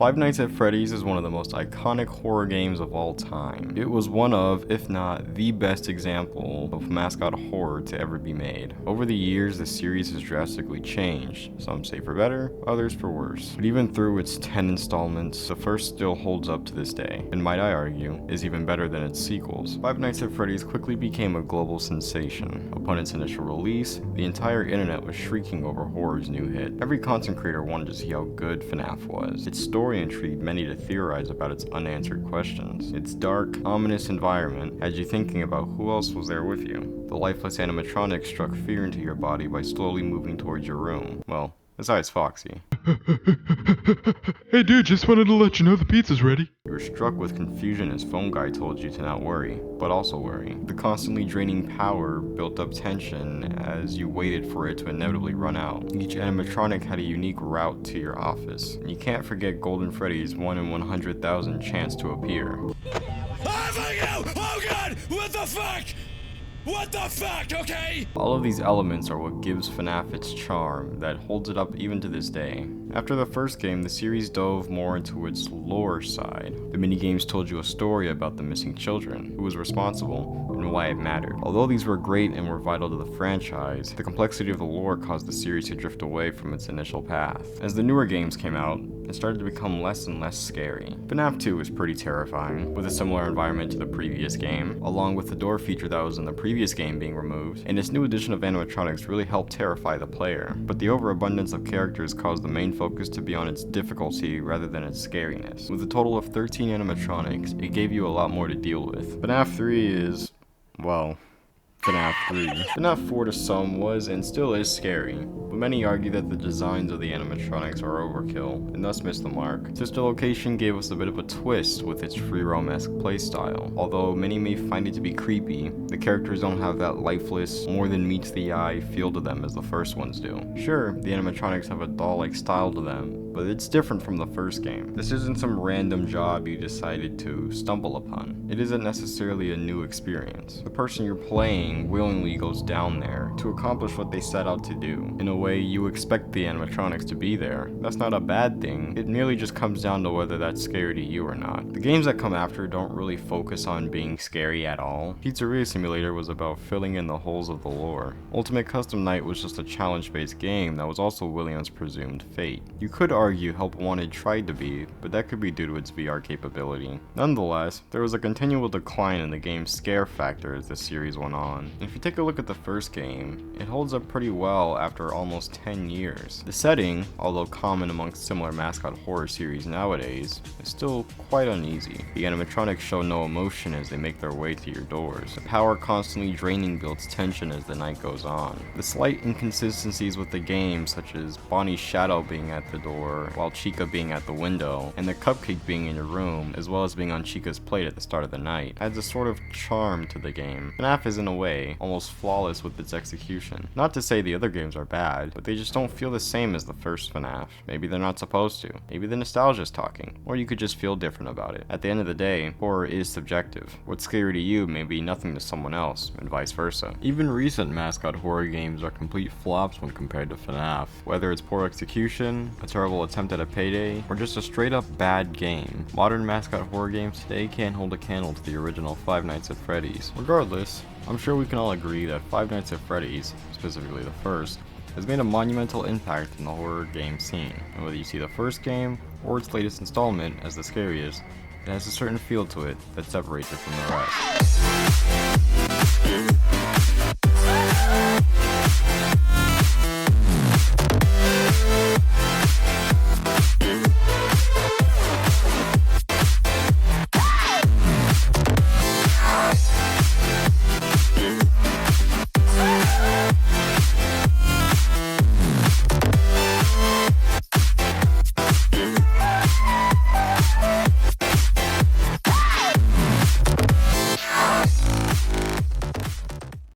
Five Nights at Freddy's is one of the most iconic horror games of all time. It was one of, if not the best example of mascot horror to ever be made. Over the years, the series has drastically changed, some say for better, others for worse. But even through its 10 installments, the first still holds up to this day, and might I argue, is even better than its sequels. Five Nights at Freddy's quickly became a global sensation. Upon its initial release, the entire internet was shrieking over horror's new hit. Every content creator wanted to see how good Fnaf was. Its story intrigued many to theorize about its unanswered questions. Its dark, ominous environment had you thinking about who else was there with you. The lifeless animatronic struck fear into your body by slowly moving towards your room. Well, besides Foxy. Hey dude, just wanted to let you know the pizza's ready. You were struck with confusion as phone guy told you to not worry, but also worry. The constantly draining power built up tension as you waited for it to inevitably run out. Each animatronic had a unique route to your office, and you can't forget Golden Freddy's 1 in 100,000 chance to appear. Ah, fuck you! Oh god! What the fuck? What the fuck, okay? All of these elements are what gives Fnaf its charm that holds it up even to this day. After the first game, the series dove more into its lore side. The minigames told you a story about the missing children, who was responsible, and why it mattered. Although these were great and were vital to the franchise, the complexity of the lore caused the series to drift away from its initial path. As the newer games came out, it started to become less and less scary. Fnaf 2 was pretty terrifying, with a similar environment to the previous game, along with the door feature that was in the previous game being removed, and its new addition of animatronics really helped terrify the player. But the overabundance of characters caused the main focus to be on its difficulty rather than its scariness. With a total of 13 animatronics, it gave you a lot more to deal with. FNAF 3 is, well, FNAF 3. FNAF 4 to some was and still is scary, but many argue that the designs of the animatronics are overkill, and thus missed the mark. Sister Location gave us a bit of a twist with its free roam-esque playstyle. Although many may find it to be creepy, the characters don't have that lifeless, more than meets the eye feel to them as the first ones do. Sure, the animatronics have a doll-like style to them, but it's different from the first game. This isn't some random job you decided to stumble upon. It isn't necessarily a new experience. The person you're playing willingly goes down there to accomplish what they set out to do. In a way, you expect the animatronics to be there. That's not a bad thing. It merely just comes down to whether that's scary to you or not. The games that come after don't really focus on being scary at all. Pizzeria Simulator was about filling in the holes of the lore. Ultimate Custom Night was just a challenge-based game that was also Williams' presumed fate. You could argue Help Wanted tried to be, but that could be due to its VR capability. Nonetheless, there was a continual decline in the game's scare factor as the series went on. If you take a look at the first game, it holds up pretty well after almost 10 years. The setting, although common amongst similar mascot horror series nowadays, is still quite uneasy. The animatronics show no emotion as they make their way to your doors. The power constantly draining builds tension as the night goes on. The slight inconsistencies with the game, such as Bonnie's shadow being at the door while Chica being at the window, and the cupcake being in your room, as well as being on Chica's plate at the start of the night, adds a sort of charm to the game. FNAF is in a way almost flawless with its execution. Not to say the other games are bad, but they just don't feel the same as the first FNAF. Maybe they're not supposed to. Maybe the nostalgia's talking. Or you could just feel different about it. At the end of the day, horror is subjective. What's scary to you may be nothing to someone else, and vice versa. Even recent mascot horror games are complete flops when compared to FNAF. Whether it's poor execution, a terrible attempt at a payday, or just a straight up bad game, modern mascot horror games today can't hold a candle to the original Five Nights at Freddy's. Regardless, I'm sure we can all agree that Five Nights at Freddy's, specifically the first, has made a monumental impact in the horror game scene, and whether you see the first game or its latest installment as the scariest, it has a certain feel to it that separates it from the rest.